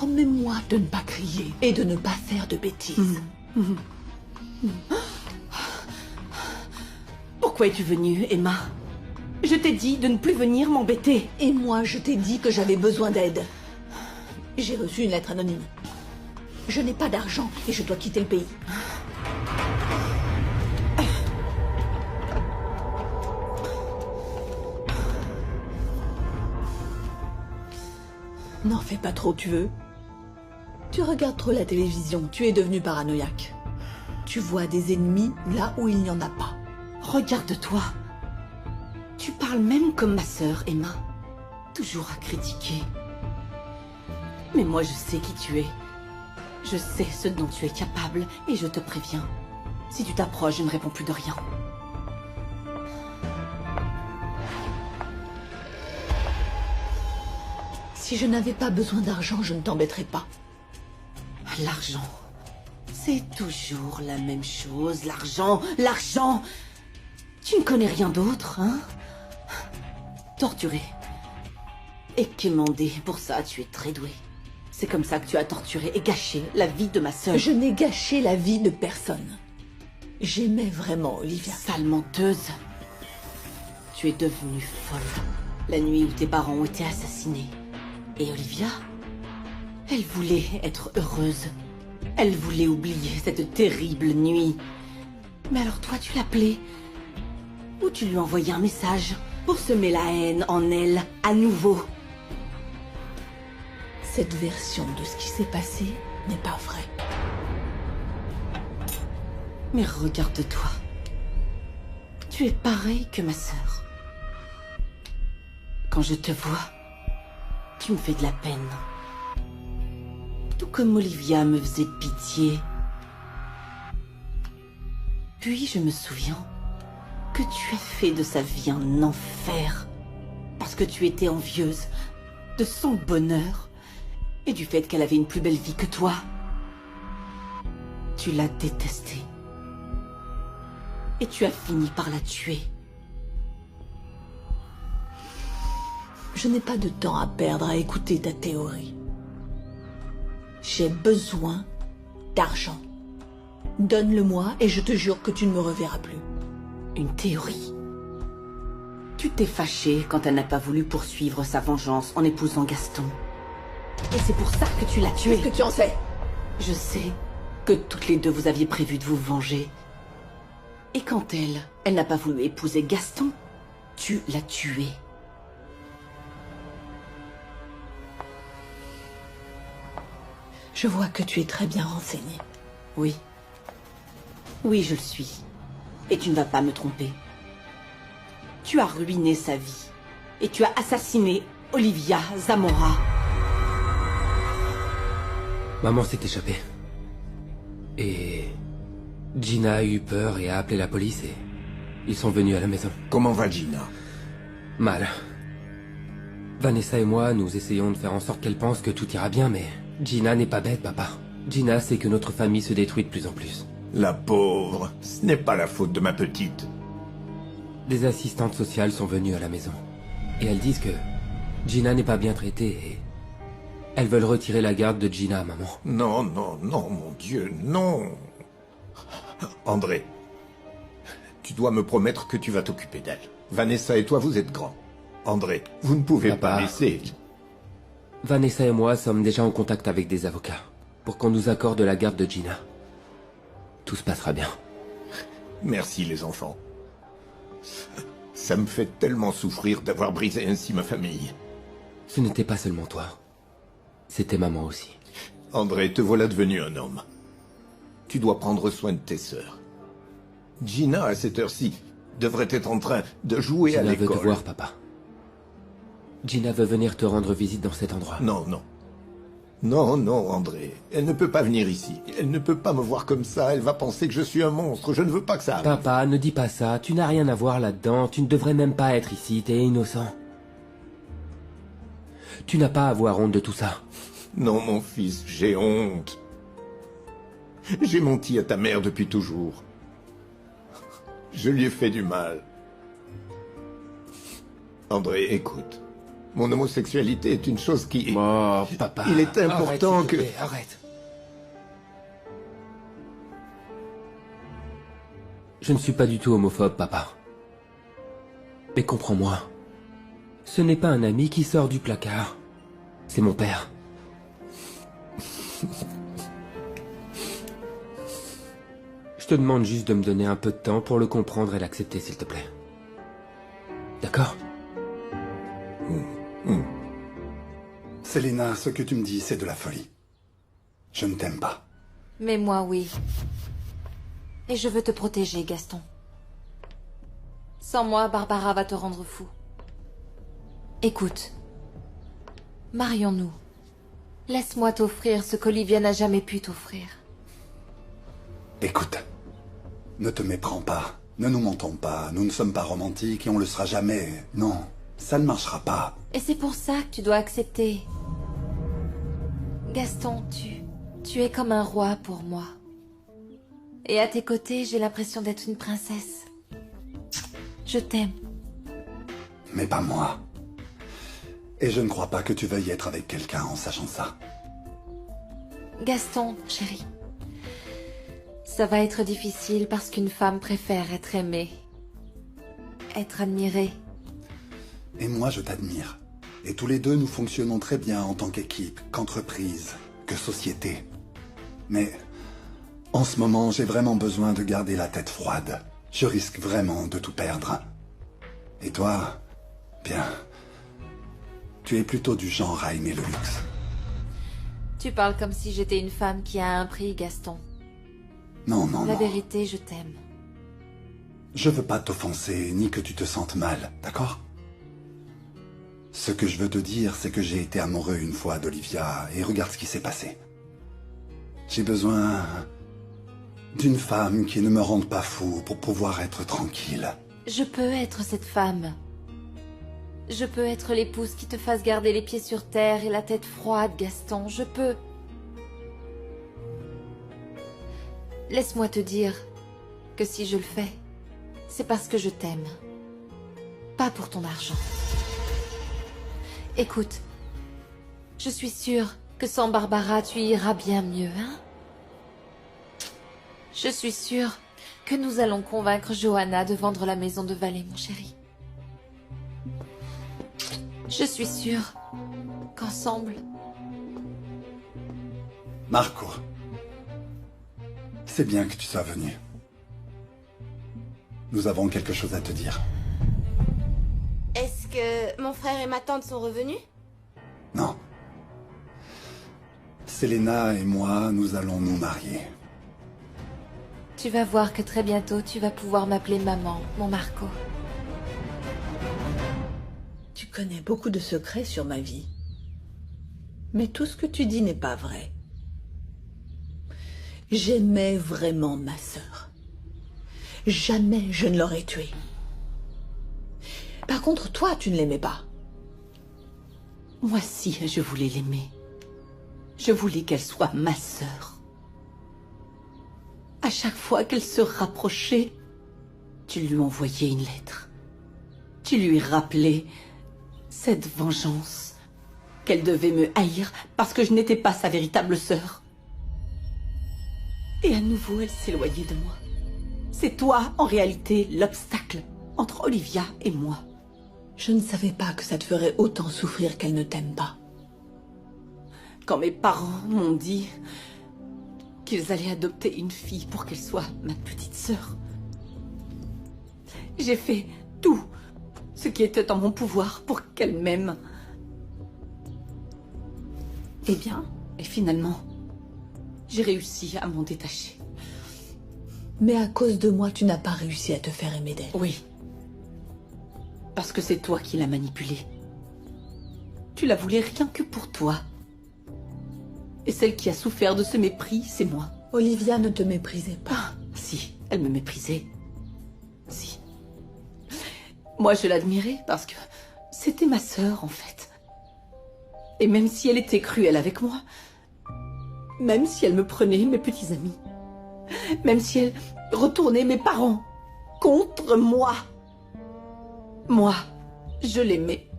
Promets-moi de ne pas crier et de ne pas faire de bêtises. Pourquoi es-tu venue, Emma? Je t'ai dit de ne plus venir m'embêter. Et moi, je t'ai dit que j'avais besoin d'aide. J'ai reçu une lettre anonyme. Je n'ai pas d'argent et je dois quitter le pays. N'en fais pas trop, tu veux? Tu regardes trop la télévision, tu es devenu paranoïaque. Tu vois des ennemis là où il n'y en a pas. Regarde-toi. Tu parles même comme ma sœur, Emma. Toujours à critiquer. Mais moi, je sais qui tu es. Je sais ce dont tu es capable et je te préviens. Si tu t'approches, je ne réponds plus de rien. Si je n'avais pas besoin d'argent, je ne t'embêterais pas. L'argent. C'est toujours la même chose. L'argent, l'argent. Tu ne connais rien d'autre, hein? Torturer. Et quémander. Pour ça, tu es très doué. C'est comme ça que tu as torturé et gâché la vie de ma sœur. Je n'ai gâché la vie de personne. J'aimais vraiment Olivia. Sale menteuse. Tu es devenue folle. La nuit où tes parents ont été assassinés. Et Olivia? Elle voulait être heureuse. Elle voulait oublier cette terrible nuit. Mais alors toi, tu l'appelais? Ou tu lui envoyais un message pour semer la haine en elle, à nouveau? Cette version de ce qui s'est passé n'est pas vraie. Mais regarde-toi. Tu es pareil que ma sœur. Quand je te vois, tu me fais de la peine. Tout comme Olivia me faisait pitié. Puis je me souviens que tu as fait de sa vie un enfer. Parce que tu étais envieuse de son bonheur et du fait qu'elle avait une plus belle vie que toi. Tu l'as détestée. Et tu as fini par la tuer. Je n'ai pas de temps à perdre à écouter ta théorie. J'ai besoin d'argent. Donne-le-moi et je te jure que tu ne me reverras plus. Une théorie? Tu t'es fâchée quand elle n'a pas voulu poursuivre sa vengeance en épousant Gaston. Et c'est pour ça que tu l'as tué. Qu'est-ce que tu en sais? Je sais que toutes les deux vous aviez prévu de vous venger. Et quand elle n'a pas voulu épouser Gaston, tu l'as tué. Je vois que tu es très bien renseigné. Oui. Oui, je le suis. Et tu ne vas pas me tromper. Tu as ruiné sa vie. Et tu as assassiné Olivia Zamora. Maman s'est échappée. Et... Gina a eu peur et a appelé la police et... Ils sont venus à la maison. Comment va Gina? Mal. Vanessa et moi, nous essayons de faire en sorte qu'elle pense que tout ira bien, mais... Gina n'est pas bête, papa. Gina sait que notre famille se détruit de plus en plus. La pauvre, ce n'est pas la faute de ma petite. Des assistantes sociales sont venues à la maison. Et elles disent que Gina n'est pas bien traitée et... Elles veulent retirer la garde de Gina, maman. Non, non, non, mon Dieu, non. André, tu dois me promettre que tu vas t'occuper d'elle. Vanessa et toi, vous êtes grands. André, vous ne pouvez Papa. pas laisser... Vanessa et moi sommes déjà en contact avec des avocats pour qu'on nous accorde la garde de Gina. Tout se passera bien. Merci, les enfants. Ça me fait tellement souffrir d'avoir brisé ainsi ma famille. Ce n'était pas seulement toi. C'était maman aussi. André, te voilà devenu un homme. Tu dois prendre soin de tes sœurs. Gina, à cette heure-ci, devrait être en train de jouer à Gina veut te l'école. voir, papa. Gina veut venir te rendre visite dans cet endroit. Non, non. Non, non, André. Elle ne peut pas venir ici. Elle ne peut pas me voir comme ça. Elle va penser que je suis un monstre. Je ne veux pas que ça arrive. Papa, ne dis pas ça. Tu n'as rien à voir là-dedans. Tu ne devrais même pas être ici. T'es innocent. Tu n'as pas à avoir honte de tout ça. Non, mon fils, j'ai honte. J'ai menti à ta mère depuis toujours. Je lui ai fait du mal. André, écoute. Mon homosexualité est une chose qui... Oh, papa. Il est important arrête, s'il te que... plaît, arrête. Je ne suis pas du tout homophobe, papa. Mais comprends-moi. Ce n'est pas un ami qui sort du placard. C'est mon père. Je te demande juste de me donner un peu de temps pour le comprendre et l'accepter, s'il te plaît. D'accord? Selena, ce que tu me dis, c'est de la folie. Je ne t'aime pas. Mais moi, oui. Et je veux te protéger, Gaston. Sans moi, Barbara va te rendre fou. Écoute. Marions-nous. Laisse-moi t'offrir ce qu'Olivia n'a jamais pu t'offrir. Écoute, ne te méprends pas. Ne nous mentons pas. Nous ne sommes pas romantiques et on le sera jamais. Non, ça ne marchera pas. Et c'est pour ça que tu dois accepter. Gaston, tu es comme un roi pour moi. Et à tes côtés, j'ai l'impression d'être une princesse. Je t'aime. Mais pas moi. Et je ne crois pas que tu veuilles être avec quelqu'un en sachant ça. Gaston, chérie. Ça va être difficile parce qu'une femme préfère être aimée. Être admirée. Et moi, je t'admire. Et tous les deux, nous fonctionnons très bien en tant qu'équipe, qu'entreprise, que société. Mais en ce moment, j'ai vraiment besoin de garder la tête froide. Je risque vraiment de tout perdre. Et toi, bien, tu es plutôt du genre à aimer le luxe. Tu parles comme si j'étais une femme qui a un prix, Gaston. Non, non, La non. vérité, je t'aime. Je veux pas t'offenser, ni que tu te sentes mal, d'accord? Ce que je veux te dire, c'est que j'ai été amoureux une fois d'Olivia, et regarde ce qui s'est passé. J'ai besoin d'une femme qui ne me rende pas fou pour pouvoir être tranquille. Je peux être cette femme. Je peux être l'épouse qui te fasse garder les pieds sur terre et la tête froide, Gaston. Je peux. Laisse-moi te dire que si je le fais, c'est parce que je t'aime. Pas pour ton argent. Écoute, je suis sûre que sans Barbara, tu iras bien mieux, hein? Je suis sûre que nous allons convaincre Johanna de vendre la maison de Vallée, mon chéri. Je suis sûre qu'ensemble... Marco, c'est bien que tu sois venu. Nous avons quelque chose à te dire. Est-ce que mon frère et ma tante sont revenus? Non. Selena et moi, nous allons nous marier. Tu vas voir que très bientôt, tu vas pouvoir m'appeler maman, mon Marco. Tu connais beaucoup de secrets sur ma vie. Mais tout ce que tu dis n'est pas vrai. J'aimais vraiment ma sœur. Jamais je ne l'aurais tuée. Par contre, toi, tu ne l'aimais pas. Moi si, je voulais l'aimer. Je voulais qu'elle soit ma sœur. À chaque fois qu'elle se rapprochait, tu lui envoyais une lettre. Tu lui rappelais cette vengeance, qu'elle devait me haïr parce que je n'étais pas sa véritable sœur. Et à nouveau, elle s'éloignait de moi. C'est toi, en réalité, l'obstacle entre Olivia et moi. Je ne savais pas que ça te ferait autant souffrir qu'elle ne t'aime pas. Quand mes parents m'ont dit qu'ils allaient adopter une fille pour qu'elle soit ma petite sœur, j'ai fait tout ce qui était en mon pouvoir pour qu'elle m'aime. Eh bien, et finalement, j'ai réussi à m'en détacher. Mais à cause de moi, tu n'as pas réussi à te faire aimer d'elle. Oui. Parce que c'est toi qui l'as manipulée. Tu la voulais rien que pour toi. Et celle qui a souffert de ce mépris, c'est moi. Olivia ne te méprisait pas. Ah, si, elle me méprisait. Si. Moi, je l'admirais parce que c'était ma sœur, en fait. Et même si elle était cruelle avec moi, même si elle me prenait mes petits amis, même si elle retournait mes parents contre moi, je l'aimais.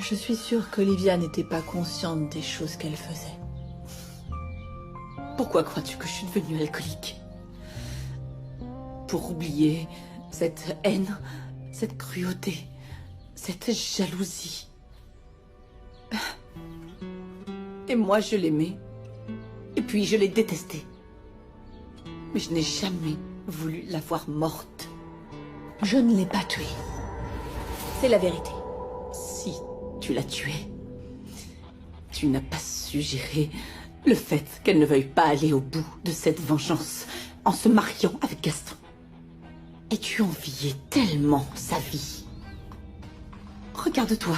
Je suis sûre qu'Olivia n'était pas consciente des choses qu'elle faisait. Pourquoi crois-tu que je suis devenue alcoolique? Pour oublier cette haine, cette cruauté, cette jalousie. Et moi, je l'aimais. Et puis, je l'ai détestée. Mais je n'ai jamais voulu la voir morte. Je ne l'ai pas tuée. C'est la vérité. Si tu l'as tuée, tu n'as pas su gérer le fait qu'elle ne veuille pas aller au bout de cette vengeance en se mariant avec Gaston. Et tu enviais tellement sa vie. Regarde-toi.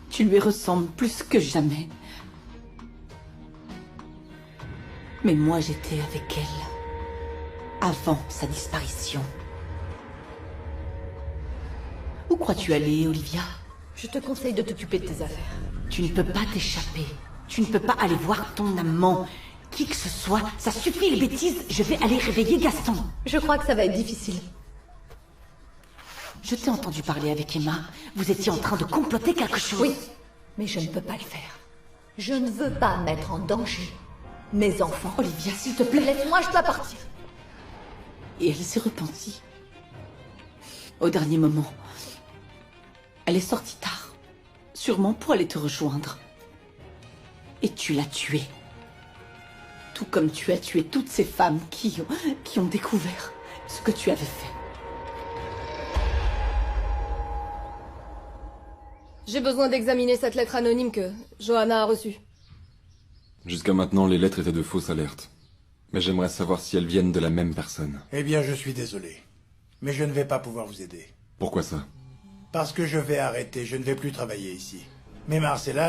Tu lui ressembles plus que jamais. Mais moi, j'étais avec elle avant sa disparition. Où crois-tu aller, Olivia? Je te conseille de t'occuper de tes affaires. Tu ne peux pas t'échapper. Tu ne peux pas aller voir ton amant. Qui que ce soit, ça suffit les bêtises. Je vais aller réveiller Gaston. Je crois que ça va être difficile. Je t'ai entendu parler avec Emma. Vous étiez en train de comploter quelque chose. Oui, mais je ne peux pas le faire. Je ne veux pas mettre en danger mes enfants. Olivia, s'il te plaît. Laisse-moi, je dois partir. Et elle s'est repentie. Au dernier moment. Elle est sortie tard. Sûrement pour aller te rejoindre. Et tu l'as tuée. Tout comme tu as tué toutes ces femmes qui ont découvert ce que tu avais fait. J'ai besoin d'examiner cette lettre anonyme que Johanna a reçue. Jusqu'à maintenant, les lettres étaient de fausses alertes. Mais j'aimerais savoir si elles viennent de la même personne. Eh bien, je suis désolé. Mais je ne vais pas pouvoir vous aider. Pourquoi ça? Parce que je vais arrêter, je ne vais plus travailler ici. Mais Marcella,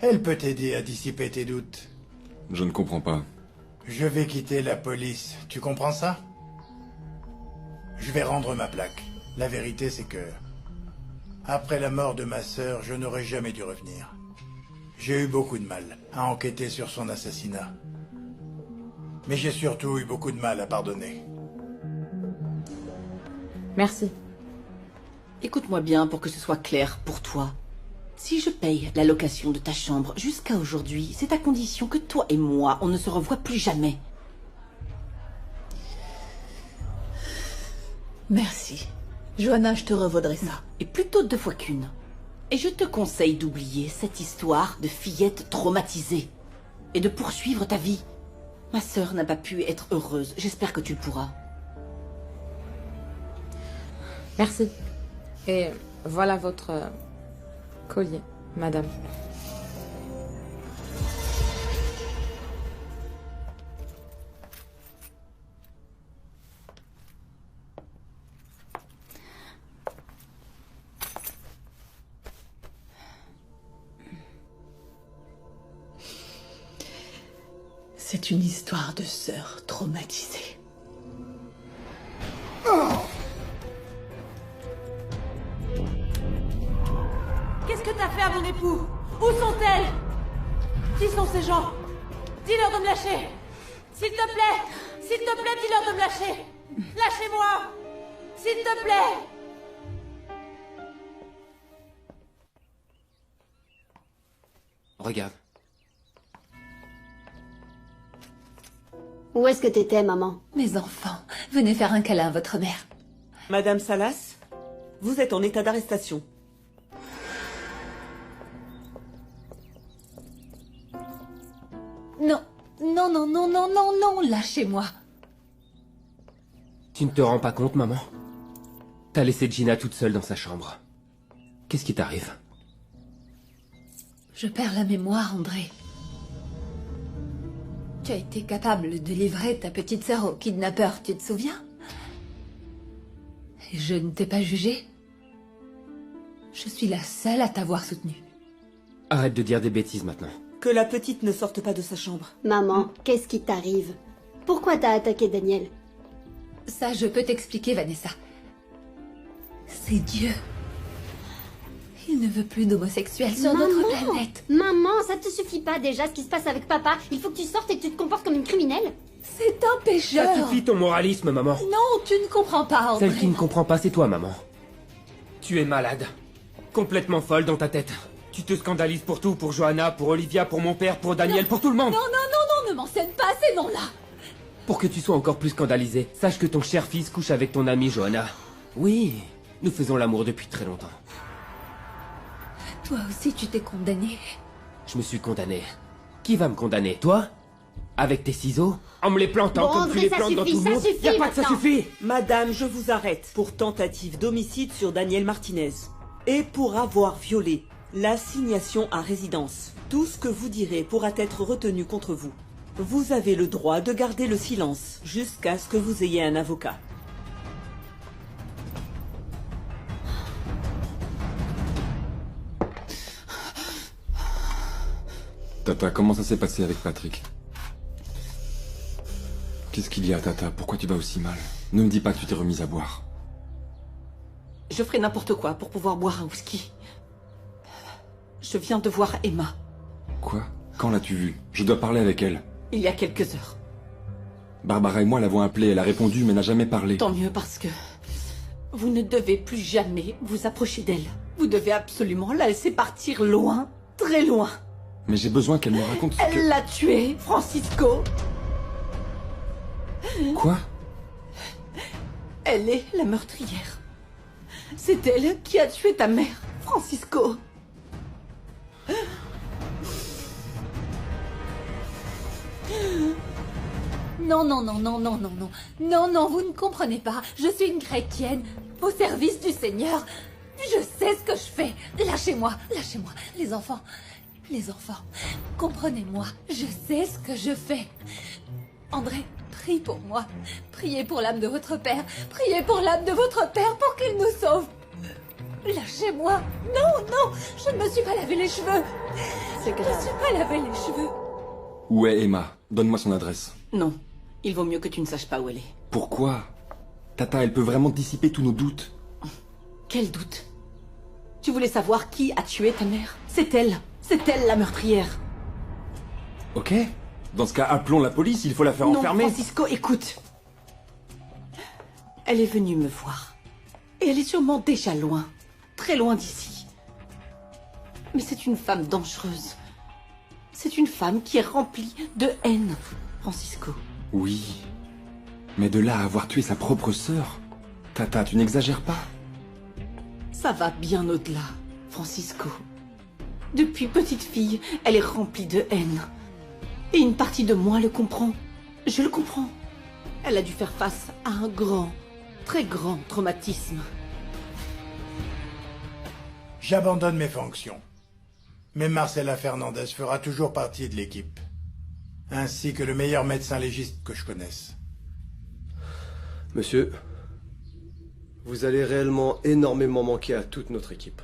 elle peut t'aider à dissiper tes doutes. Je ne comprends pas. Je vais quitter la police, tu comprends ça? Je vais rendre ma plaque. La vérité, c'est que... après la mort de ma sœur, je n'aurais jamais dû revenir. J'ai eu beaucoup de mal à enquêter sur son assassinat. Mais j'ai surtout eu beaucoup de mal à pardonner. Merci. Écoute-moi bien pour que ce soit clair pour toi. Si je paye la location de ta chambre jusqu'à aujourd'hui, c'est à condition que toi et moi, on ne se revoie plus jamais. Merci. Johanna, je te revaudrai ça. Et plutôt 2 fois qu'une. Et je te conseille d'oublier cette histoire de fillette traumatisée. Et de poursuivre ta vie. Ma sœur n'a pas pu être heureuse. J'espère que tu le pourras. Merci. Et voilà votre collier, madame. C'est une histoire de sœur traumatisée. Qu'est-ce que t'as fait à mon époux? Où sont-elles? Qui sont ces gens? Dis-leur de me lâcher. S'il te plaît, dis-leur de me lâcher. Lâchez-moi, s'il te plaît. Regarde. Où est-ce que t'étais, maman? Mes enfants, venez faire un câlin à votre mère. Madame Salas, vous êtes en état d'arrestation. Non, non, non, non, non, non, non, lâchez-moi. Tu ne te rends pas compte, maman? T'as laissé Gina toute seule dans sa chambre. Qu'est-ce qui t'arrive? Je perds la mémoire, André. Tu as été capable de livrer ta petite sœur au kidnappeur, tu te souviens? Et je ne t'ai pas jugé. Je suis la seule à t'avoir soutenue. Arrête de dire des bêtises maintenant. Que la petite ne sorte pas de sa chambre. Maman, qu'est-ce qui t'arrive? Pourquoi t'as attaqué Daniel? Ça, je peux t'expliquer, Vanessa. C'est Dieu. Il ne veut plus d'homosexuels sur notre planète. Maman, ça te suffit pas déjà ce qui se passe avec papa? Il faut que tu sortes et que tu te comportes comme une criminelle? C'est un pécheur. Ça suffit ton moralisme, maman. Non, tu ne comprends pas, André. Celle qui ne comprend pas, c'est toi, maman. Tu es malade. complètement folle dans ta tête. Tu te scandalises pour tout, pour Johanna, pour Olivia, pour mon père, pour Daniel, pour tout le monde. Non, ne m'enseigne pas ces noms-là. Pour que tu sois encore plus scandalisé, sache que ton cher fils couche avec ton amie Johanna. Oui, nous faisons l'amour depuis très longtemps. Toi aussi, tu t'es condamné. Je me suis condamné. Qui va me condamner? Toi? Avec tes ciseaux? En me les plantant Bon, comme André, tu les ça plantes dans suffit, tout le monde? ça suffit Y a pas que ça maintenant. suffit! Madame, je vous arrête pour tentative d'homicide sur Daniel Martinez. Et pour avoir violé l'assignation à résidence. Tout ce que vous direz pourra être retenu contre vous. Vous avez le droit de garder le silence jusqu'à ce que vous ayez un avocat. Tata, comment ça s'est passé avec Patrick? Qu'est-ce qu'il y a, Tata? Pourquoi tu vas aussi mal? Ne me dis pas que tu t'es remise à boire. Je ferai n'importe quoi pour pouvoir boire un whisky. Je viens de voir Emma. Quoi? Quand l'as-tu vue? Je dois parler avec elle. Il y a quelques heures. Barbara et moi l'avons appelée, elle a répondu mais n'a jamais parlé. Tant mieux parce que vous ne devez plus jamais vous approcher d'elle. Vous devez absolument la laisser partir loin, très loin. Mais j'ai besoin qu'elle me raconte ce Elle l'a tué, Francisco. Quoi? Elle est la meurtrière. C'est elle qui a tué ta mère, Francisco. Non, vous ne comprenez pas. Je suis une chrétienne, au service du Seigneur. Je sais ce que je fais. Lâchez-moi. Les enfants, comprenez-moi. Je sais ce que je fais. André, prie pour moi. Priez pour l'âme de votre père. Priez pour l'âme de votre père pour qu'il nous sauve. Lâchez-moi. Non, je ne me suis pas lavé les cheveux. C'est grave. Je ne suis pas lavé les cheveux. Où est Emma? Donne-moi son adresse. Non, il vaut mieux que tu ne saches pas où elle est. Pourquoi? Tata, elle peut vraiment dissiper tous nos doutes. Quel doute? Tu voulais savoir qui a tué ta mère? C'est elle la meurtrière. Ok. Dans ce cas, appelons la police, il faut la faire enfermer. Non, Francisco, écoute. Elle est venue me voir. Et elle est sûrement déjà loin. Très loin d'ici. Mais c'est une femme dangereuse. C'est une femme qui est remplie de haine, Francisco. Oui. Mais de là à avoir tué sa propre sœur? Tata, tu n'exagères pas? Ça va bien au-delà, Francisco. Depuis petite fille, elle est remplie de haine. Et une partie de moi le comprend. Je le comprends. Elle a dû faire face à un grand, très grand traumatisme. J'abandonne mes fonctions. Mais Marcela Fernandez fera toujours partie de l'équipe. Ainsi que le meilleur médecin légiste que je connaisse. Monsieur, vous allez réellement énormément manquer à toute notre équipe.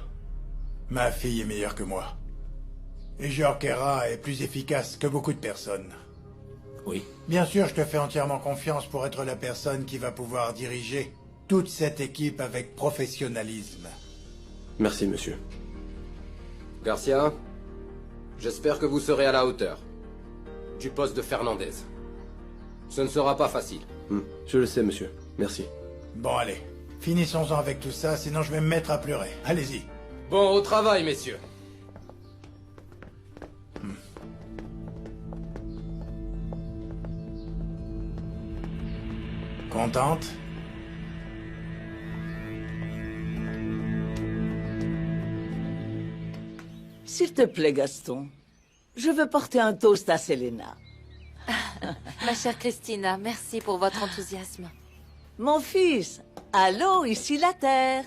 Ma fille est meilleure que moi. Et Jorquera est plus efficace que beaucoup de personnes. Oui. Bien sûr, je te fais entièrement confiance pour être la personne qui va pouvoir diriger toute cette équipe avec professionnalisme. Merci, monsieur. Garcia, j'espère que vous serez à la hauteur du poste de Fernandez. Ce ne sera pas facile. Je le sais, monsieur. Merci. Bon, allez. Finissons-en avec tout ça, sinon je vais me mettre à pleurer. Allez-y. Bon, au travail, messieurs. Contente? S'il te plaît, Gaston, je veux porter un toast à Selena. Ma chère Christina, merci pour votre enthousiasme. Mon fils, allô, ici la Terre.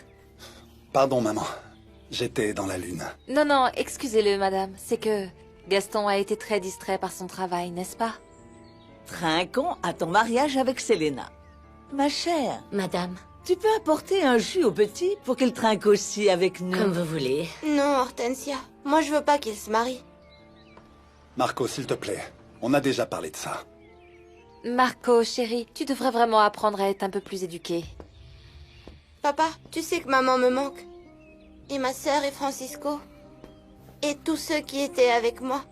Pardon, maman. J'étais dans la lune. Non, excusez-le, madame. C'est que Gaston a été très distrait par son travail, n'est-ce pas? Trinquons à ton mariage avec Selena. Ma chère. Madame. Tu peux apporter un jus au petit pour qu'il trinque aussi avec nous. Comme vous voulez. Non, Hortensia. Moi, je veux pas qu'il se marie. Marco, s'il te plaît. On a déjà parlé de ça. Marco, chérie, tu devrais vraiment apprendre à être un peu plus éduqué. Papa, tu sais que maman me manque. Et ma sœur et Francisco. Et tous ceux qui étaient avec moi.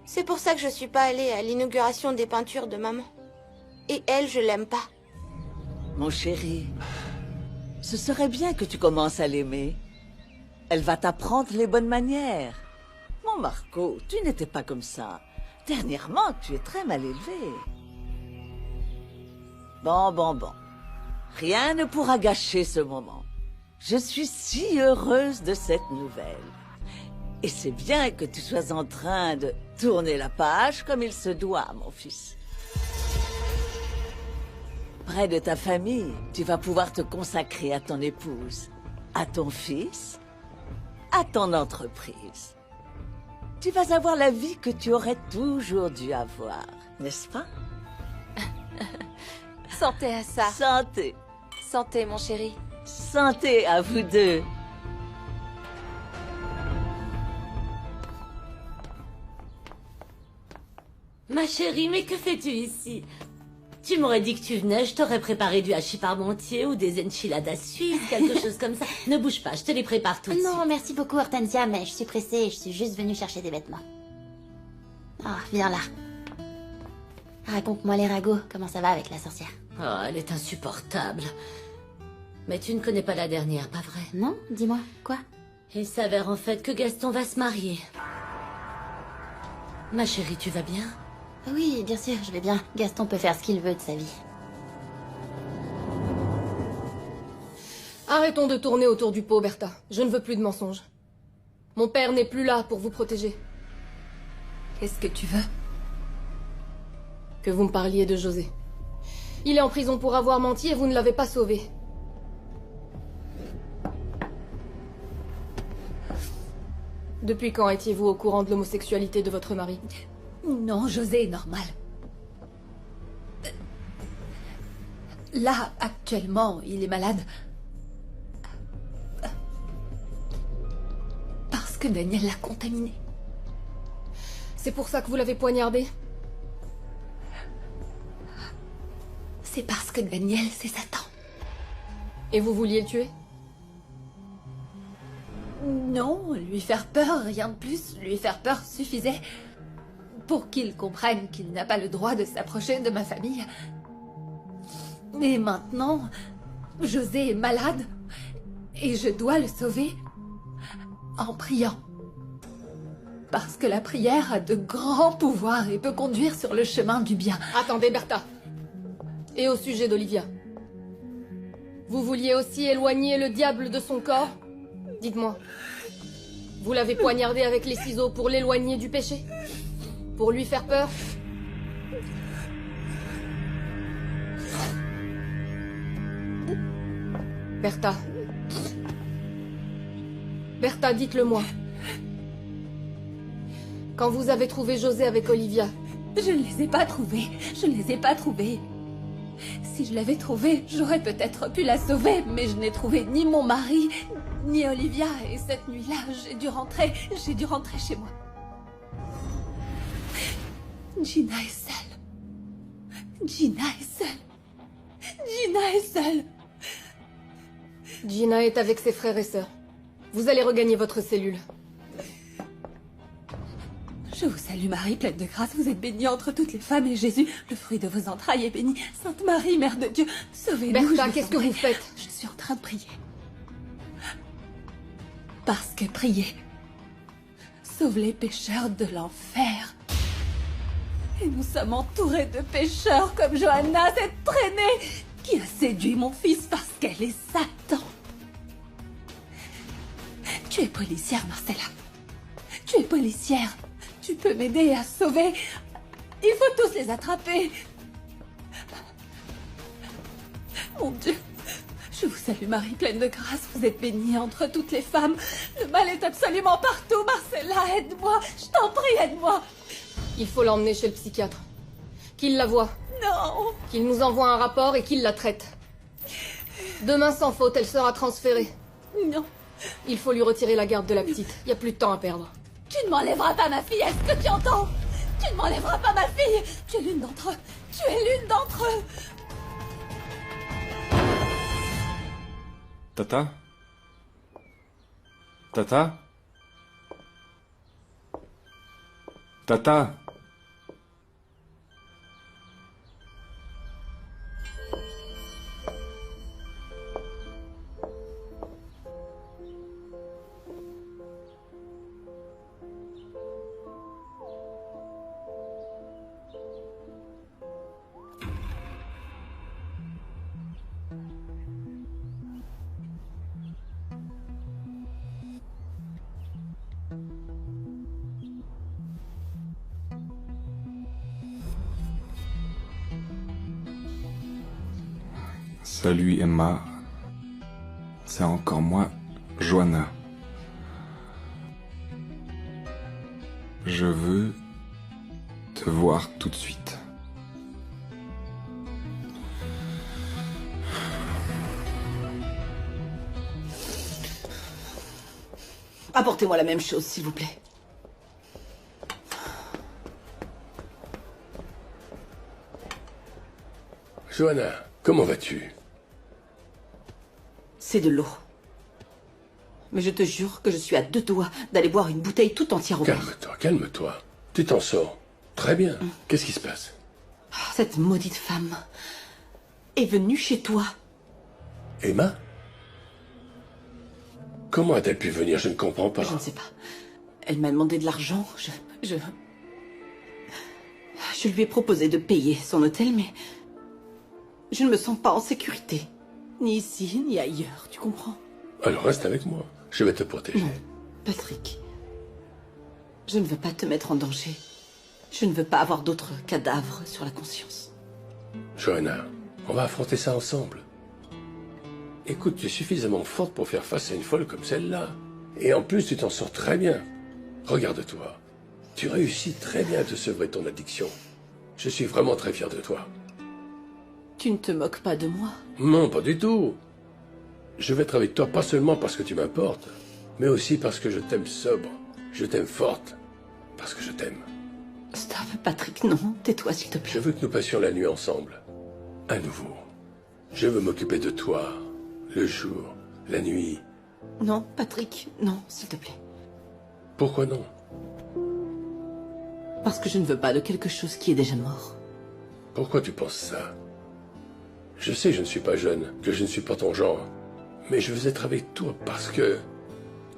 C'est pour ça que je suis pas allée à l'inauguration des peintures de maman. Et elle, je l'aime pas. Mon chéri, ce serait bien que tu commences à l'aimer. Elle va t'apprendre les bonnes manières. Mon Marco, tu n'étais pas comme ça. Dernièrement, tu es très mal élevé. Bon. Rien ne pourra gâcher ce moment. Je suis si heureuse de cette nouvelle. Et c'est bien que tu sois en train de tourner la page comme il se doit, mon fils. Près de ta famille, tu vas pouvoir te consacrer à ton épouse, à ton fils, à ton entreprise. Tu vas avoir la vie que tu aurais toujours dû avoir, n'est-ce pas? Santé à ça. Santé. Santé, mon chéri. Santé à vous deux. Ma chérie, mais que fais-tu ici? Tu m'aurais dit que tu venais, je t'aurais préparé du hachis parmentier ou des enchiladas suisses, quelque chose comme ça. Ne bouge pas, je te les prépare tout de suite. Non, merci beaucoup Hortensia, mais je suis pressée, je suis juste venue chercher des vêtements. Ah, viens là. Raconte-moi les ragots, comment ça va avec la sorcière? Oh, elle est insupportable. Mais tu ne connais pas la dernière, pas vrai? Non, dis-moi, quoi? Il s'avère en fait que Gaston va se marier. Ma chérie, tu vas bien? Oui, bien sûr, je vais bien. Gaston peut faire ce qu'il veut de sa vie. Arrêtons de tourner autour du pot, Bertha. Je ne veux plus de mensonges. Mon père n'est plus là pour vous protéger. Qu'est-ce que tu veux? Que vous me parliez de José. Il est en prison pour avoir menti et vous ne l'avez pas sauvé. Depuis quand étiez-vous au courant de l'homosexualité de votre mari? Non, José est normal. Là, actuellement, il est malade. Parce que Daniel l'a contaminé. C'est pour ça que vous l'avez poignardé? C'est parce que Daniel, c'est Satan. Et vous vouliez le tuer? Non, lui faire peur, rien de plus. Lui faire peur suffisait pour qu'il comprenne qu'il n'a pas le droit de s'approcher de ma famille. Mais maintenant, José est malade et je dois le sauver en priant. Parce que la prière a de grands pouvoirs et peut conduire sur le chemin du bien. Attendez, Bertha. Et au sujet d'Olivia. Vous vouliez aussi éloigner le diable de son corps? Dites-moi. Vous l'avez poignardé avec les ciseaux pour l'éloigner du péché? Pour lui faire peur? Bertha. Bertha, dites-le-moi. Quand vous avez trouvé José avec Olivia... Je ne les ai pas trouvés. Je ne les ai pas trouvés. Si je l'avais trouvée, j'aurais peut-être pu la sauver, mais je n'ai trouvé ni mon mari, ni Olivia, et cette nuit-là, j'ai dû rentrer chez moi. Gina est seule. Gina est seule. Gina est seule. Gina est avec ses frères et sœurs. Vous allez regagner votre cellule. Je vous salue Marie, pleine de grâce, vous êtes bénie entre toutes les femmes, et Jésus, le fruit de vos entrailles, est béni. Sainte Marie, Mère de Dieu, sauvez-nous. Bertha, qu'est-ce que vous faites? Je suis en train de prier. Parce que prier sauve les pécheurs de l'enfer. Et nous sommes entourés de pécheurs comme Johanna, cette traînée, qui a séduit mon fils parce qu'elle est Satan. Tu es policière, Marcella. Tu es policière. Tu peux m'aider à sauver. Il faut tous les attraper. Mon Dieu, je vous salue Marie, pleine de grâce. Vous êtes bénie entre toutes les femmes. Le mal est absolument partout. Marcella, aide-moi. Je t'en prie, aide-moi. Il faut l'emmener chez le psychiatre. Qu'il la voie. Non. Qu'il nous envoie un rapport et qu'il la traite. Demain, sans faute, elle sera transférée. Non. Il faut lui retirer la garde de la petite. Il n'y a plus de temps à perdre. Tu ne m'enlèveras pas ma fille, est-ce que tu entends? Tu ne m'enlèveras pas ma fille. Tu es l'une d'entre eux. Tu es l'une d'entre eux. Tata? Tata? Tata? Salut Emma. C'est encore moi, Joanna. Je veux te voir tout de suite. Apportez-moi la même chose, s'il vous plaît. Joanna, comment vas-tu? C'est de l'eau. Mais je te jure que je suis à 2 doigts d'aller boire une bouteille tout entière au bar. Calme-toi, calme-toi. Tu t'en sors. Très bien. Qu'est-ce qui se passe? Cette maudite femme est venue chez toi. Emma? Comment a-t-elle pu venir? Je ne comprends pas. Je ne sais pas. Elle m'a demandé de l'argent. Je lui ai proposé de payer son hôtel, mais je ne me sens pas en sécurité. Ni ici, ni ailleurs, tu comprends? Alors reste avec moi. Je vais te protéger. Non, Patrick. Je ne veux pas te mettre en danger. Je ne veux pas avoir d'autres cadavres sur la conscience. Joanna, on va affronter ça ensemble. Écoute, tu es suffisamment forte pour faire face à une folle comme celle-là. Et en plus, tu t'en sors très bien. Regarde-toi. Tu réussis très bien à te sevrer ton addiction. Je suis vraiment très fier de toi. Tu ne te moques pas de moi? Non, pas du tout. Je vais être avec toi pas seulement parce que tu m'importes, mais aussi parce que je t'aime sobre. Je t'aime forte. Parce que je t'aime. Stop, Patrick, non. Tais-toi, s'il te plaît. Je veux que nous passions la nuit ensemble. À nouveau. Je veux m'occuper de toi. Le jour, la nuit. Non, Patrick, non, s'il te plaît. Pourquoi non? Parce que je ne veux pas de quelque chose qui est déjà mort. Pourquoi tu penses ça? Je sais que je ne suis pas jeune, que je ne suis pas ton genre. Mais je veux être avec toi parce que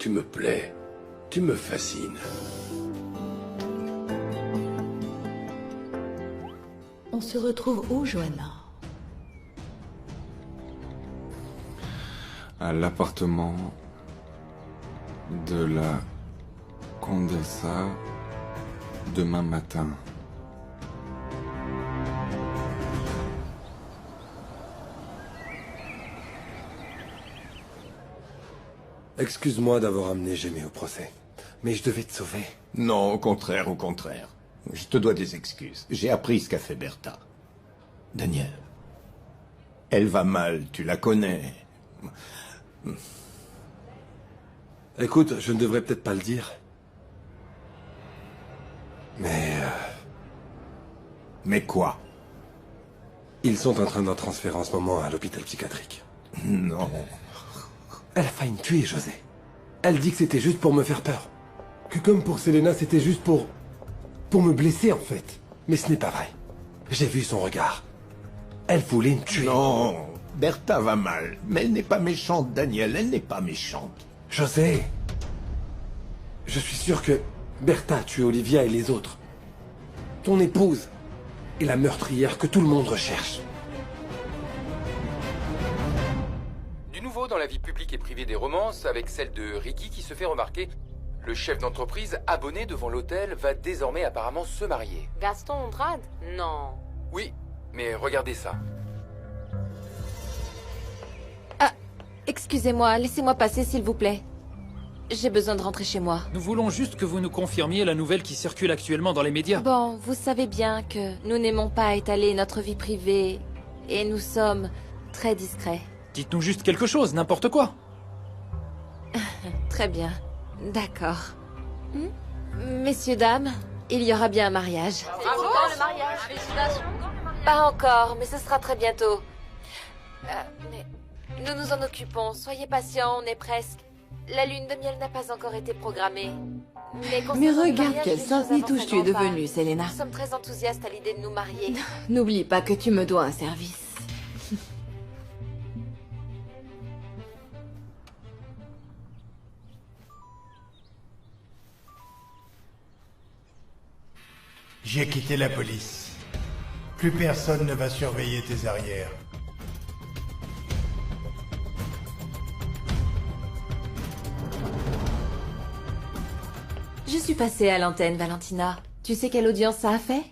tu me plais. Tu me fascines. On se retrouve où, Joanna? À l'appartement de la Condessa demain matin. Excuse-moi d'avoir amené Jamie au procès, mais je devais te sauver. Non, au contraire, au contraire. Je te dois des excuses. J'ai appris ce qu'a fait Bertha. Daniel. Elle va mal, tu la connais. Écoute, je ne devrais peut-être pas le dire. Mais... Mais quoi? Ils sont en train d'en transférer en ce moment à l'hôpital psychiatrique. Non. Elle a failli me tuer, José. Elle dit que c'était juste pour me faire peur. Que comme pour Selena, c'était juste pour me blesser, en fait. Mais ce n'est pas vrai. J'ai vu son regard. Elle voulait me tuer. Non, Bertha va mal. Mais elle n'est pas méchante, Daniel. Elle n'est pas méchante. José, je suis sûr que Bertha a tué Olivia et les autres. Ton épouse est la meurtrière que tout le monde recherche. Du nouveau dans la vie publique et privée des romances, avec celle de Ricky qui se fait remarquer. Le chef d'entreprise abonné devant l'hôtel va désormais apparemment se marier. Gaston Andrade? Non. Oui, mais regardez ça. Ah, excusez-moi, laissez-moi passer s'il vous plaît. J'ai besoin de rentrer chez moi. Nous voulons juste que vous nous confirmiez la nouvelle qui circule actuellement dans les médias. Bon, vous savez bien que nous n'aimons pas étaler notre vie privée et nous sommes très discrets. Dites-nous juste quelque chose, n'importe quoi. Très bien. D'accord. Messieurs, dames, il y aura bien un mariage. Bravo, le mariage. Félicitations. Pas encore, mais ce sera très bientôt. Mais nous nous en occupons. Soyez patients, on est presque. La lune de miel n'a pas encore été programmée. Mais concernant le regarde mariage, quelle les choses sainte nitouche avancent tu es à grands pas. devenue, Selena. Nous sommes très enthousiastes à l'idée de nous marier. N'oublie pas que tu me dois un service. J'ai quitté la police. Plus personne ne va surveiller tes arrières. Je suis passée à l'antenne, Valentina. Tu sais quelle audience ça a fait?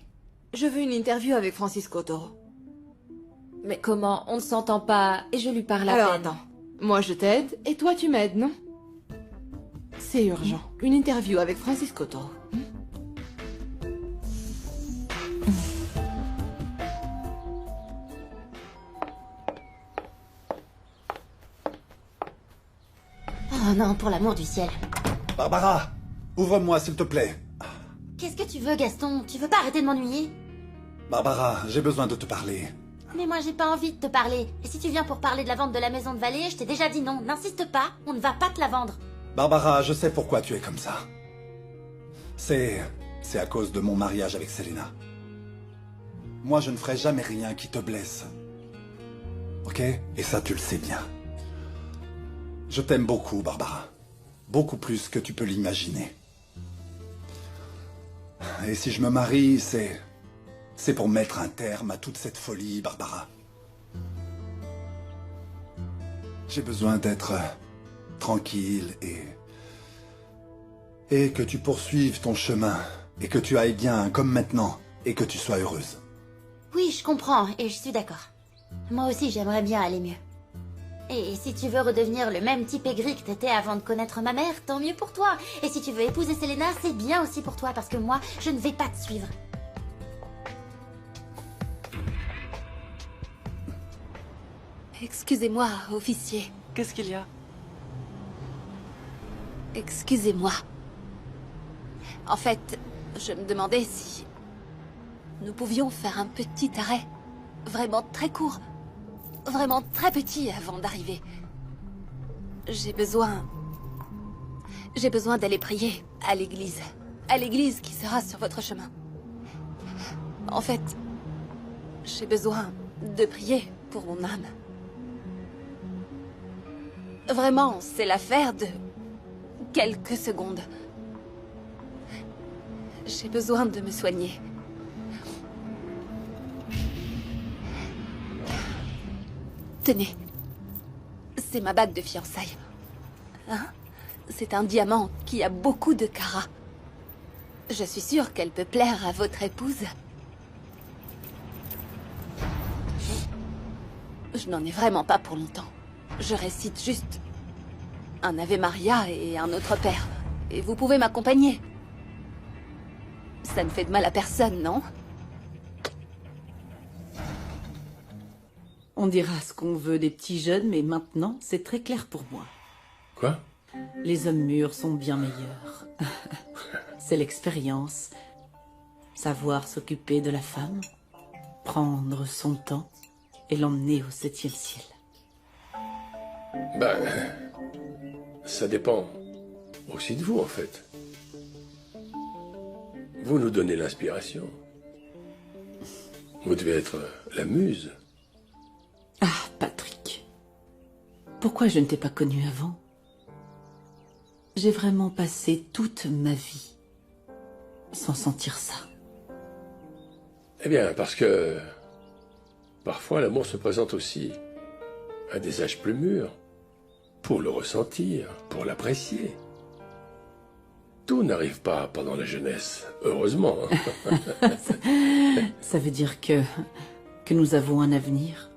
Je veux une interview avec Francisco Toro. Mais comment? On ne s'entend pas et je lui parle à Alors peine. attends. Moi je t'aide et toi tu m'aides, non? C'est urgent. Une interview avec Francisco Toro. Oh non, pour l'amour du ciel. Barbara, ouvre-moi s'il te plaît. Qu'est-ce que tu veux, Gaston? Tu veux pas arrêter de m'ennuyer? Barbara, j'ai besoin de te parler. Mais moi, j'ai pas envie de te parler. Et si tu viens pour parler de la vente de la maison de Vallée, je t'ai déjà dit non. N'insiste pas, on ne va pas te la vendre. Barbara, je sais pourquoi tu es comme ça. C'est à cause de mon mariage avec Selena. Moi, je ne ferai jamais rien qui te blesse. Ok? Et ça, tu le sais bien. Je t'aime beaucoup, Barbara. Beaucoup plus que tu peux l'imaginer. Et si je me marie, c'est pour mettre un terme à toute cette folie, Barbara. J'ai besoin d'être tranquille et que tu poursuives ton chemin et que tu ailles bien comme maintenant et que tu sois heureuse. Oui, je comprends et je suis d'accord. Moi aussi, j'aimerais bien aller mieux. Et si tu veux redevenir le même type aigri que t'étais avant de connaître ma mère, tant mieux pour toi. Et si tu veux épouser Selena, c'est bien aussi pour toi parce que moi, je ne vais pas te suivre. Excusez-moi, officier. Qu'est-ce qu'il y a? Excusez-moi. En fait, je me demandais si nous pouvions faire un petit arrêt. Vraiment très court. Vraiment très petit avant d'arriver. J'ai besoin d'aller prier à l'église. À l'église qui sera sur votre chemin. En fait, j'ai besoin de prier pour mon âme. Vraiment, c'est l'affaire de quelques secondes. J'ai besoin de me soigner. Tenez, c'est ma bague de fiançailles. Hein? C'est un diamant qui a beaucoup de carats. Je suis sûre qu'elle peut plaire à votre épouse. Je n'en ai vraiment pas pour longtemps. Je récite juste un Ave Maria et un Autre Père. Et vous pouvez m'accompagner. Ça ne fait de mal à personne, non? On dira ce qu'on veut des petits jeunes, mais maintenant, c'est très clair pour moi. Quoi? Les hommes mûrs sont bien meilleurs. C'est l'expérience. Savoir s'occuper de la femme, prendre son temps et l'emmener au 7e ciel. Ben, ça dépend aussi de vous, en fait. Vous nous donnez l'inspiration. Vous devez être la muse. Ah, Patrick. Pourquoi je ne t'ai pas connu avant? J'ai vraiment passé toute ma vie sans sentir ça. Eh bien, parce que parfois l'amour se présente aussi à des âges plus mûrs, pour le ressentir, pour l'apprécier. Tout n'arrive pas pendant la jeunesse, heureusement. Ça veut dire que nous avons un avenir.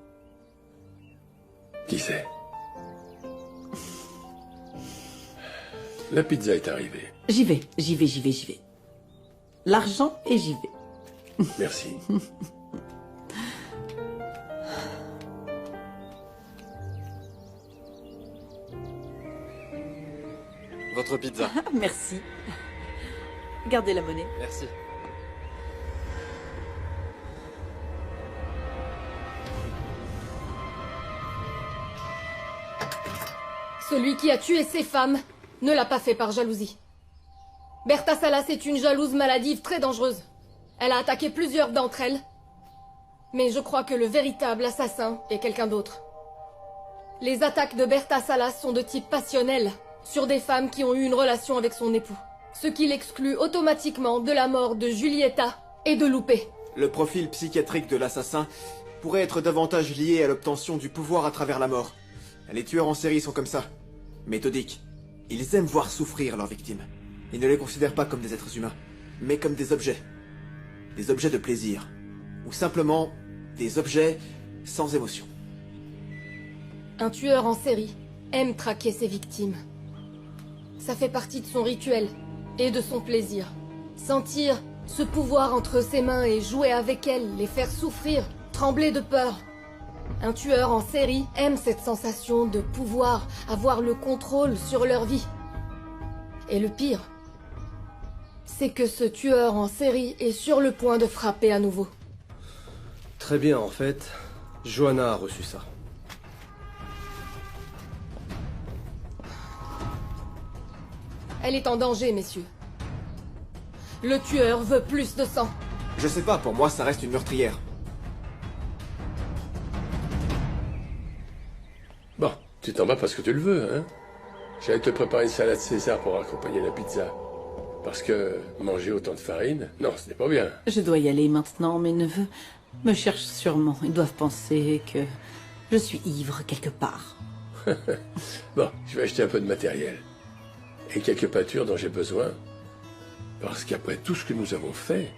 Qui sait? La pizza est arrivée. J'y vais. L'argent et j'y vais. Merci. Votre pizza. Merci. Gardez la monnaie. Merci. Celui qui a tué ces femmes ne l'a pas fait par jalousie. Berta Salas est une jalouse maladive très dangereuse. Elle a attaqué plusieurs d'entre elles. Mais je crois que le véritable assassin est quelqu'un d'autre. Les attaques de Berta Salas sont de type passionnel, sur des femmes qui ont eu une relation avec son époux. Ce qui l'exclut automatiquement de la mort de Giulietta et de Lupe. Le profil psychiatrique de l'assassin pourrait être davantage lié à l'obtention du pouvoir à travers la mort. Les tueurs en série sont comme ça. Méthodiques. Ils aiment voir souffrir leurs victimes. Ils ne les considèrent pas comme des êtres humains, mais comme des objets. Des objets de plaisir. Ou simplement des objets sans émotion. Un tueur en série aime traquer ses victimes. Ça fait partie de son rituel et de son plaisir. Sentir ce pouvoir entre ses mains et jouer avec elles, les faire souffrir, trembler de peur. Un tueur en série aime cette sensation de pouvoir avoir le contrôle sur leur vie. Et le pire, c'est que ce tueur en série est sur le point de frapper à nouveau. Très bien, en fait, Johanna a reçu ça. Elle est en danger, messieurs. Le tueur veut plus de sang. Je sais pas, pour moi, ça reste une meurtrière. Bon, tu t'en vas parce que tu le veux, hein? J'allais te préparer une salade César pour accompagner la pizza. Parce que manger autant de farine, non, ce n'est pas bien. Je dois y aller maintenant, mes neveux me cherchent sûrement. Ils doivent penser que je suis ivre quelque part. Bon, je vais acheter un peu de matériel. Et quelques peintures dont j'ai besoin. Parce qu'après tout ce que nous avons fait,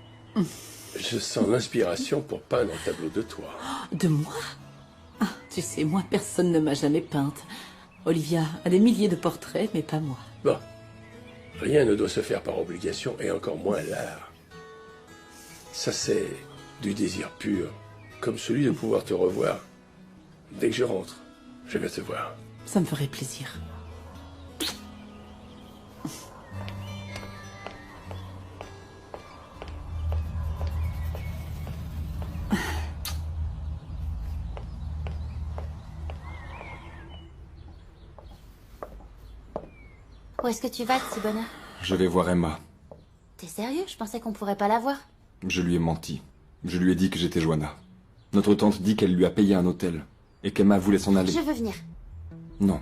je sens l'inspiration pour peindre un tableau de toi. De moi? Ah, tu sais, moi, personne ne m'a jamais peinte. Olivia a des milliers de portraits, mais pas moi. Bon, rien ne doit se faire par obligation, et encore moins l'art. Ça, c'est du désir pur, comme celui de pouvoir te revoir. Dès que je rentre, je vais te voir. Ça me ferait plaisir. Où est-ce que tu vas, petit bonheur? Je vais voir Emma. T'es sérieux? Je pensais qu'on pourrait pas la voir. Je lui ai menti. Je lui ai dit que j'étais Johanna. Notre tante dit qu'elle lui a payé un hôtel. Et qu'Emma voulait s'en aller. Je veux venir. Non.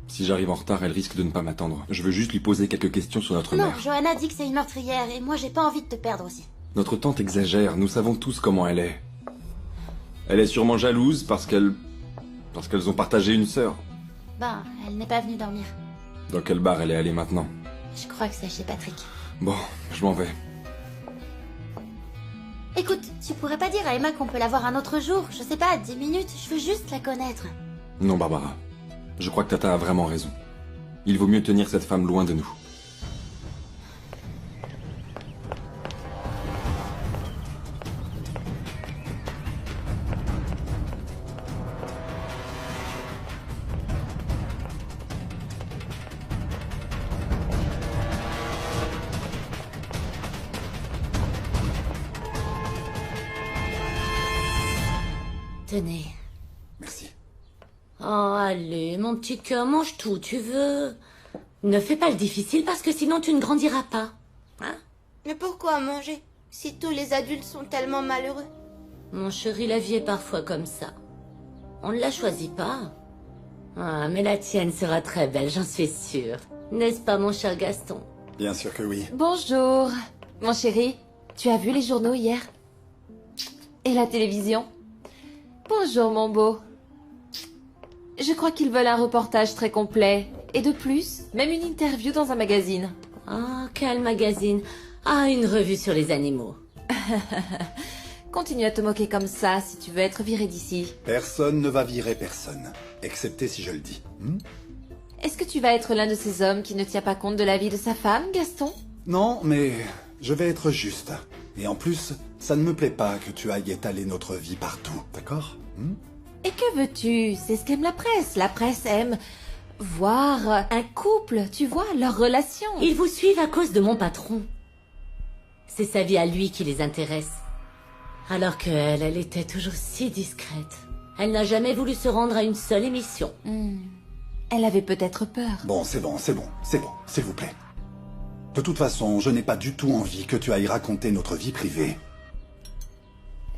Si j'arrive en retard, elle risque de ne pas m'attendre. Je veux juste lui poser quelques questions sur notre Non, mère. Johanna dit que c'est une meurtrière, et moi j'ai pas envie de te perdre aussi. Notre tante exagère, nous savons tous comment elle est. Elle est sûrement jalouse parce qu'elles ont partagé une sœur. Ben, elle n'est pas venue dormir. Dans quel bar elle est allée maintenant? Je crois que c'est chez Patrick. Bon, je m'en vais. Écoute, tu pourrais pas dire à Emma qu'on peut la voir un autre jour? Je sais pas, 10 minutes, je veux juste la connaître. Non, Barbara. Je crois que Tata a vraiment raison. Il vaut mieux tenir cette femme loin de nous. Tenez. Merci. Oh, allez, mon petit cœur, mange tout, tu veux. Ne fais pas le difficile parce que sinon tu ne grandiras pas. Hein? Mais pourquoi manger si tous les adultes sont tellement malheureux? Mon chéri, la vie est parfois comme ça. On ne la choisit pas. Ah, mais la tienne sera très belle, j'en suis sûre. N'est-ce pas, mon cher Gaston? Bien sûr que oui. Bonjour. Mon chéri, tu as vu les journaux hier? Et la télévision? Bonjour, mon beau. Je crois qu'ils veulent un reportage très complet. Et de plus, même une interview dans un magazine. Ah, quel magazine? Ah, une revue sur les animaux. Continue à te moquer comme ça si tu veux être viré d'ici. Personne ne va virer personne. Excepté si je le dis. Est-ce que tu vas être l'un de ces hommes qui ne tient pas compte de la vie de sa femme, Gaston? Non, mais je vais être juste. Et en plus, ça ne me plaît pas que tu ailles étaler notre vie partout, d'accord? Et que veux-tu? C'est ce qu'aime la presse. La presse aime voir un couple, tu vois, leur relation. Ils vous suivent à cause de mon patron. C'est sa vie à lui qui les intéresse. Alors qu'elle, elle était toujours si discrète. Elle n'a jamais voulu se rendre à une seule émission. Elle avait peut-être peur. Bon, c'est bon, s'il vous plaît. De toute façon, je n'ai pas du tout envie que tu ailles raconter notre vie privée.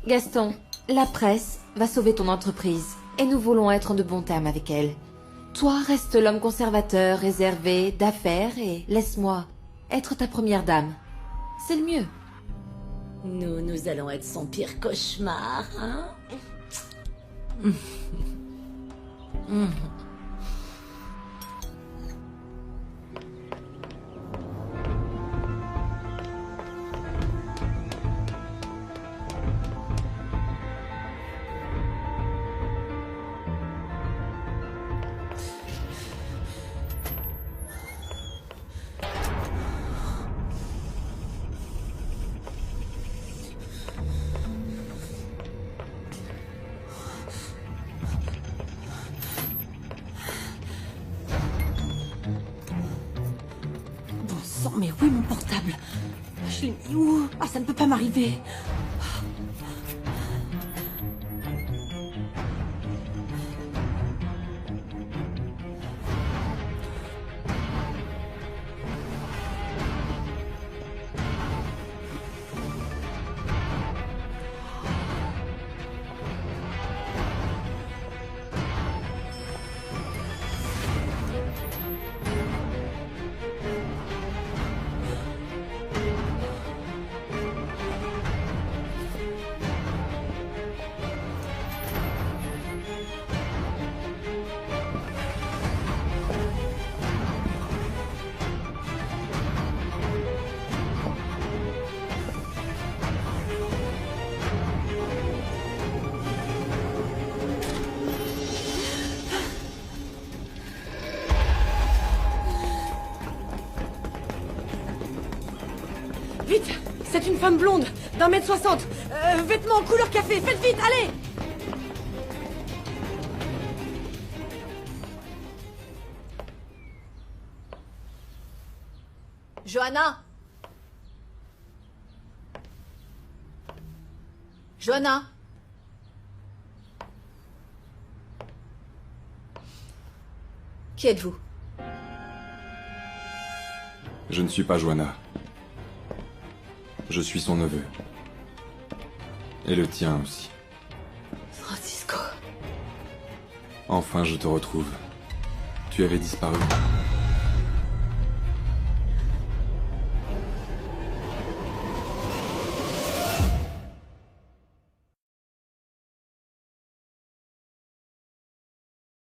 Gaston, la presse va sauver ton entreprise et nous voulons être en de bons termes avec elle. Toi, reste l'homme conservateur, réservé, d'affaires et laisse-moi être ta première dame. C'est le mieux. Nous allons être son pire cauchemar, hein? mais où est mon portable? Je l'ai mis où? Ah, ça ne peut pas m'arriver. Vite! C'est une femme blonde, d'1m60, vêtements couleur café, faites vite, allez! Johanna! Johanna! Qui êtes-vous? Je ne suis pas Johanna. Je suis son neveu. Et le tien aussi. Francisco. Enfin, je te retrouve. Tu avais disparu.